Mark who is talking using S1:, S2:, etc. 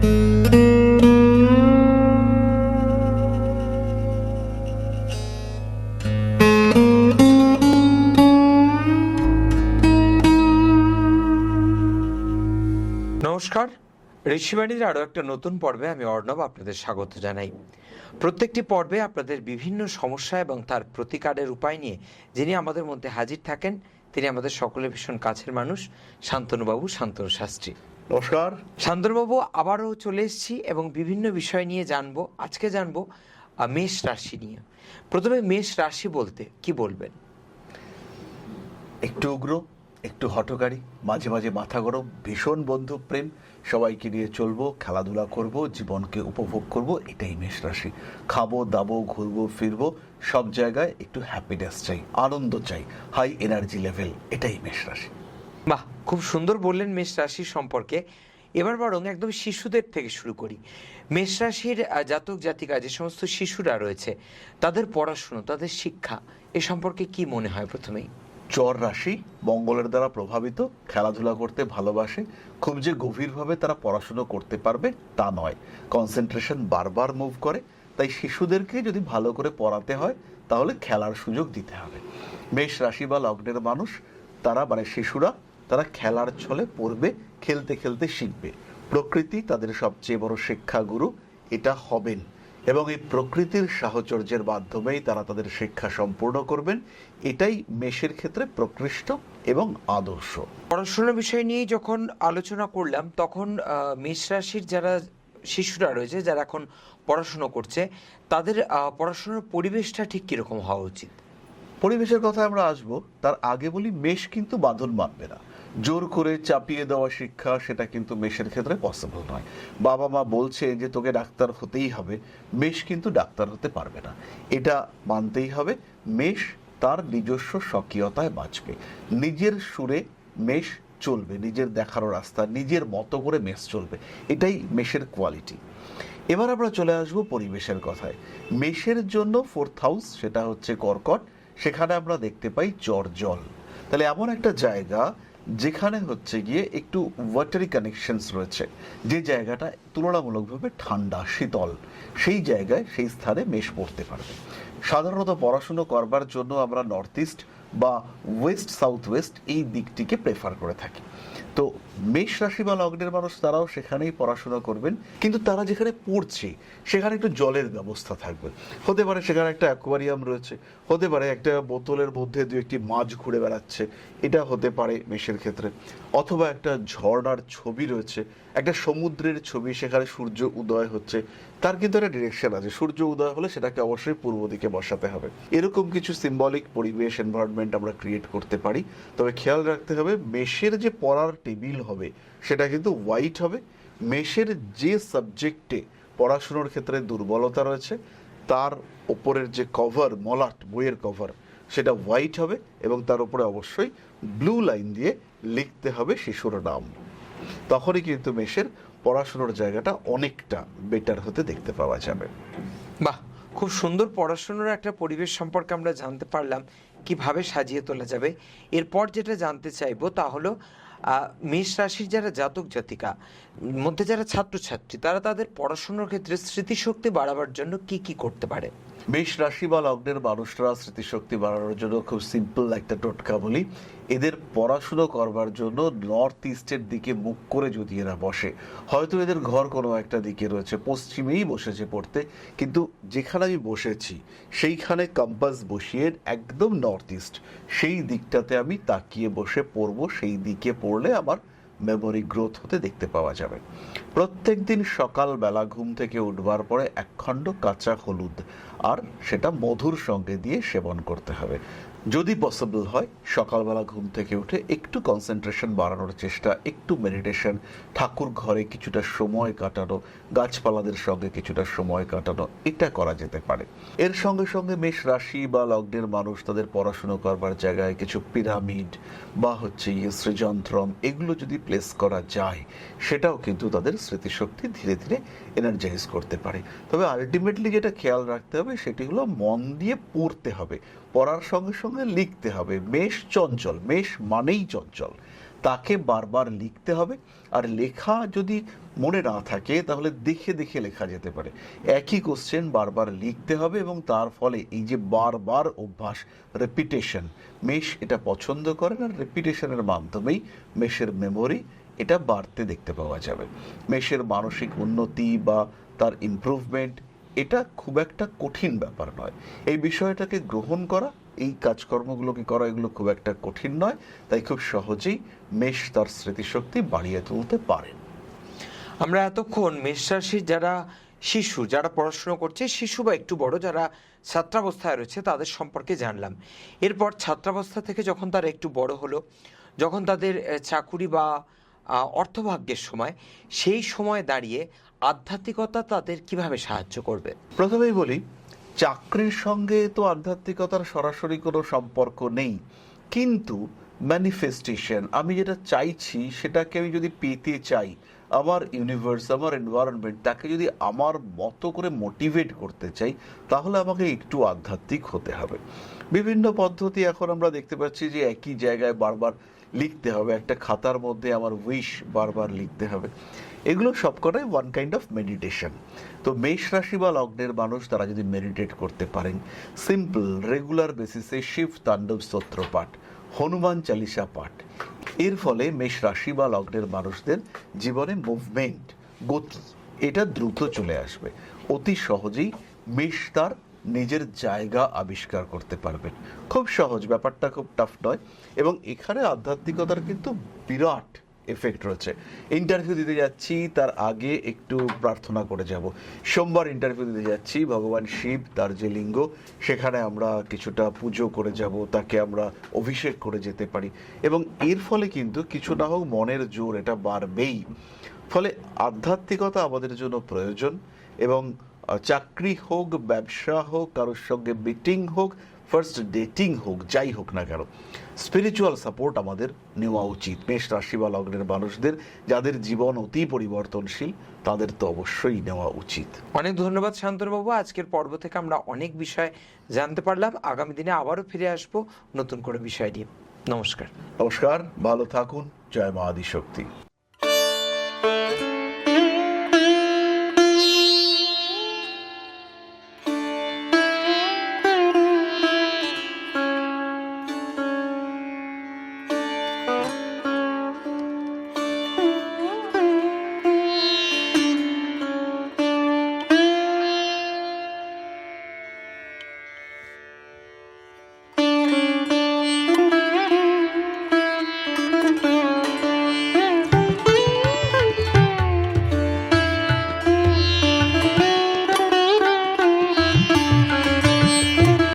S1: নমস্কার, ঋষিবাণীর আরও একটা নতুন পর্বে আমি অর্ণব আপনাদের স্বাগত জানাই। প্রত্যেকটি পর্বে আপনাদের বিভিন্ন সমস্যা এবং তার প্রতিকারের উপায় নিয়ে যিনি আমাদের মধ্যে হাজির থাকেন তিনি আমাদের সকলের ভীষণ কাছের মানুষ, শান্তনুবাবু, শান্তনু শাস্ত্রী।
S2: নমস্কার
S1: শান্তনুবাবু, আবারও চলে এসেছি এবং বিভিন্ন বিষয় নিয়ে জানবো। আজকে জানবো মেষ রাশি নিয়ে। প্রথমে মেষ রাশি বলতে কি বলবেন?
S2: একটু উগ্র, একটু হঠকারী, মাঝে মাঝে মাথা গরম, ভীষণ বন্ধু প্রেম, সবাইকে নিয়ে চলবো, খেলাধুলা করব, জীবনকে উপভোগ করব, এটাই মেষ রাশি। খাবো দাবো, ঘুরবো ফিরবো, সব জায়গায় একটু হ্যাপিনেস চাই, আনন্দ চাই, হাই এনার্জি লেভেল, এটাই মেষ রাশি।
S1: বাহ, খুব সুন্দর বললেন মেষ রাশির সম্পর্কে। এবার বরং একদম শিশুদের থেকে শুরু করি। মেষ রাশির জাতক জাতিকা যে সমস্ত শিশুরা রয়েছে তাদের পড়াশুনো, তাদের শিক্ষা এ সম্পর্কে কি মনে হয়? প্রথমেই
S2: চর রাশি মঙ্গলের দ্বারা প্রভাবিত, খেলাধুলা করতে ভালোবাসে, খুব যে গভীরভাবে তারা পড়াশুনো করতে পারবে তা নয়, কনসেন্ট্রেশন বারবার মুভ করে। তাই শিশুদেরকে যদি ভালো করে পড়াতে হয় তাহলে খেলার সুযোগ দিতে হবে। মেষ রাশি বা লগ্নের মানুষ তারা শিশুরা তারা খেলার ছলে পড়বে, খেলতে খেলতে শিখবে। প্রকৃতি তাদের সবচেয়ে বড় শিক্ষাগুরু, এটা হবেন এবং এই প্রকৃতির সাহচর্যের মাধ্যমেই তারা তাদের শিক্ষা সম্পূর্ণ করবেন। এটাই মেষের ক্ষেত্রে প্রকৃষ্ট এবং আদর্শ।
S1: পড়াশোনার বিষয় নিয়ে যখন আলোচনা করলাম তখন মেষ রাশির যারা শিশুরা রয়েছে, যারা এখন পড়াশুনো করছে, তাদের পড়াশোনার পরিবেশটা ঠিক কিরকম হওয়া উচিত?
S2: পরিবেশের কথা আমরা আসবো, তার আগে বলি মেষ কিন্তু বাঁধন মানবে না। জোর করে চাপিয়ে দেওয়া শিক্ষা সেটা কিন্তু মেষের ক্ষেত্রে পসিবল নয়। বাবা মা বলছে যে তোকে ডাক্তার হতেই হবে, মেষ কিন্তু ডাক্তার হতে পারবে না, এটা মানতেই হবে। মেষ তার নিজস্ব স্বকীয়তায় বাঁচবে, নিজের সুরে মেষ চলবে, নিজের দেখানো রাস্তা নিজের মতো করে মেষ চলবে, এটাই মেষের কোয়ালিটি। এবার আমরা চলে আসবো পরিবেশের কথায়। মেষের জন্য ফোর্থ হাউস সেটা হচ্ছে কর্কট, সেখানে আমরা দেখতে পাই চর জল। তাহলে এমন একটা জায়গা যেখানে হচ্ছে গিয়ে একটু ওয়াটারি কানেকশনস রয়েছে, যে জায়গাটা তুলনামূলকভাবে ঠান্ডা শীতল, সেই জায়গায় সেই স্থানে মেষ পড়তে পারবে। সাধারণত পড়াশুনো করবার জন্য আমরা নর্থ ইস্ট বা ওয়েস্ট সাউথ ওয়েস্ট এই দিকটিকে প্রেফার করে থাকি। তো মেষ রাশি বা লগ্নের মানুষ তারাও সেখানেই পড়াশোনা করবেন, কিন্তু তারা যেখানে পড়ছে সেখানে একটু জলের ব্যবস্থা থাকবে। হতে পারে সেখানে একটা অ্যাকোয়ারিয়াম রয়েছে, হতে পারে একটা বোতলের মধ্যে দু একটি মাছ ঘুরে বেড়াচ্ছে, এটা হতে পারে মেষের ক্ষেত্রে। অথবা একটা ঝর্ণার ছবি রয়েছে, একটা সমুদ্রের ছবি, সেখানে সূর্য উদয় হচ্ছে, তার কিন্তু একটা ডিরেকশন আছে, সূর্য উদয় হলে সেটাকে অবশ্যই পূর্ব দিকে বসাতে হবে। এরকম কিছু সিম্বলিক পরিবেশ এনভায়রনমেন্ট আমরা ক্রিয়েট করতে পারি। তবে খেয়াল রাখতে হবে মেষের যে পড়ার টেবিল হবে সেটা কিন্তু হোয়াইট হবে। মেষের যে সাবজেক্টে পড়াশুনোর ক্ষেত্রে দুর্বলতা রয়েছে তার ওপরের যে কভার, মলাট বইয়ের কভার, সেটা হোয়াইট হবে এবং তার উপরে অবশ্যই ব্লু লাইন দিয়ে লিখতে হবে শিশুর নাম। তখনই কিন্তু মেষের পড়াশুনোর জায়গাটা অনেকটা বেটার হতে দেখতে পাওয়া যাবে।
S1: বাহ, খুব সুন্দর পড়াশোনার একটা পরিবেশ সম্পর্কে আমরা জানতে পারলাম কিভাবে সাজিয়ে তোলা যাবে। এরপর যেটা জানতে চাইবো তা হলো মেষ রাশির যারা জাতক জাতিকা মধ্যে যারা ছাত্রছাত্রী, তারা তাদের পড়াশোনার ক্ষেত্রে স্মৃতিশক্তি বাড়াবার জন্য কি কি করতে পারে?
S2: মেষ রাশি বা লগ্নের মানুষরা স্মৃতিশক্তি বাড়ানোর জন্য খুব সিম্পল একটা টোটকা বলি। এদের পড়াশুনো করবার জন্য নর্থ ইস্টের দিকে মুখ করে যদি এরা বসে, হয়তো এদের ঘর কোনো একটা দিকে রয়েছে, পশ্চিমেই বসেছে পড়তে, কিন্তু যেখানে আমি বসেছি সেইখানে কম্পাস বসিয়ে একদম নর্থ ইস্ট সেই দিকটাতে আমি তাকিয়ে বসে পড়বো, সেই দিকে পড়লে আমার মেমোরি গ্রোথ হতে দেখতে পাওয়া যাবে। প্রত্যেক দিন সকালবেলা ঘুম থেকে উঠবার পরে এক খণ্ড কাঁচা হলুদ আর সেটা মধুর সঙ্গে দিয়ে সেবন করতে হবে। যদি পসিবল হয় সকালবেলা ঘুম থেকে উঠে একটু কনসেন্ট্রেশন বাড়ানোর চেষ্টা, একটু মেডিটেশন, ঠাকুর ঘরে কিছুটা সময় কাটানো, গাছপালাদের সঙ্গে কিছুটা সময় কাটানো, এটা করা যেতে পারে। এর সঙ্গে সঙ্গে মেষ রাশি বা লগ্নের মানুষ তাদের পড়াশুনো করবার জায়গায় কিছু পিরামিড বা সৃজনত্রম এগুলো যদি প্লেস করা যায়, সেটাও কিন্তু তাদের স্মৃতিশক্তি ধীরে ধীরে এনার্জাইজ করতে পারে। তবে আলটিমেটলি যেটা খেয়াল রাখতে হবে সেটি হলো মন দিয়ে পড়তে হবে, পড়ার সঙ্গে সঙ্গে লিখতে হবে। মেষ চঞ্চল, মেষ মানেই চঞ্চল, তাকে বারবার লিখতে হবে। আর লেখা যদি মনে না থাকে তাহলে দেখে দেখে লেখা যেতে পারে। একই কোশ্চেন বারবার লিখতে হবে এবং তার ফলে এই যে বারবার অভ্যাস, রেপিটেশন, মেষ এটা পছন্দ করেন আর রেপিটেশনের মাধ্যমেই মেষের মেমোরি এটা বাড়তে দেখতে পাওয়া যাবে। মেষের মানসিক উন্নতি বা তার ইমপ্রুভমেন্ট এটা খুব একটা কঠিন ব্যাপার নয়। এই বিষয়টাকে গ্রহণ করা, এই কাজকর্মগুলোকে করা, এগুলো খুব একটা কঠিন নয়। তাই খুব সহজেই মেষ তার স্মৃতিশক্তি বাড়িয়ে তুলতে পারেন।
S1: আমরা এতক্ষণ মেষ রাশির যারা শিশু, যারা পড়াশোনা করছে, শিশু বা একটু বড় যারা ছাত্রাবস্থায় রয়েছে তাদের সম্পর্কে জানলাম। এরপর ছাত্রাবস্থা থেকে যখন তারা একটু বড় হলো, যখন তাদের চাকুরি বা অর্থভাগ্যের সময়, সেই সময় দাঁড়িয়ে আধ্যাত্মিকতা তাদের কিভাবে সাহায্য করবে?
S2: প্রথমেই বলি, চাকরির সঙ্গে তো আধ্যাত্মিকতার সরাসরি কোনো সম্পর্ক নেই, কিন্তু ম্যানিফেস্টেশন, আমি যেটা চাইছি সেটাকে আমি যদি পেতে চাই, আমার ইউনিভার্স, আমার এনভায়রনমেন্ট তাকে যদি আমার মতো করে মোটিভেট করতে চাই, তাহলে আমাকে একটু আধ্যাত্মিক হতে হবে। বিভিন্ন পদ্ধতি এখন আমরা দেখতে পাচ্ছি যে একই জায়গায় বারবার লিখতে হবে, একটা খাতার মধ্যে আমার উইশ বারবার লিখতে হবে। এগুলো সবকটাই ওয়ান কাইন্ড অফ মেডিটেশন। তো মেষ রাশি বা লগ্নের মানুষ তারা যদি মেডিটেট করতে পারেন, সিম্পল রেগুলার বেসিসে শিব তাণ্ডব স্তোত্র পাঠ, হনুমান চালিসা পাঠ, এর ফলে মেষ রাশি বা লগ্নের মানুষদের জীবনে মুভমেন্ট, গতি এটা দ্রুত চলে আসবে। অতি সহজেই মেষ তার নিজের জায়গা আবিষ্কার করতে পারবেন। খুব সহজ, ব্যাপারটা খুব টাফ নয়। এবং এখানে আধ্যাত্মিকতার কিন্তু বিরাট এফেক্ট রয়েছে। ইন্টারভিউ দিতে যাচ্ছি তার আগে একটু প্রার্থনা করে যাব। সোমবার ইন্টারভিউ দিতে যাচ্ছি, ভগবান শিব তার যে লিঙ্গ সেখানে আমরা কিছুটা পুজো করে যাব, তাকে আমরা অভিষেক করে যেতে পারি। এবং এর ফলে কিন্তু কিছু না হোক মনের জোর এটা বাড়বেই। ফলে আধ্যাত্মিকতা আমাদের জন্য প্রয়োজন। এবং চাকরি হোক, ব্যবসা হোক, কারোর সঙ্গে মিটিং হোক, ফার্স্ট ডেটিং হোক, যাই হোক না কেন, স্পিরিচুয়াল সাপোর্ট আমাদের নেওয়া উচিত। মেষ রাশি বা লগ্নের মানুষদের যাদের জীবন অতি পরিবর্তনশীল তাদের তো অবশ্যই নেওয়া উচিত।
S1: অনেক ধন্যবাদ শান্তনুবাবু। আজকের পর্ব থেকে আমরা অনেক বিষয় জানতে পারলাম। আগামী দিনে আবারও ফিরে আসবো নতুন করে বিষয় নিয়ে। নমস্কার।
S2: নমস্কার, ভালো থাকুন। জয় মা আদিশক্তি।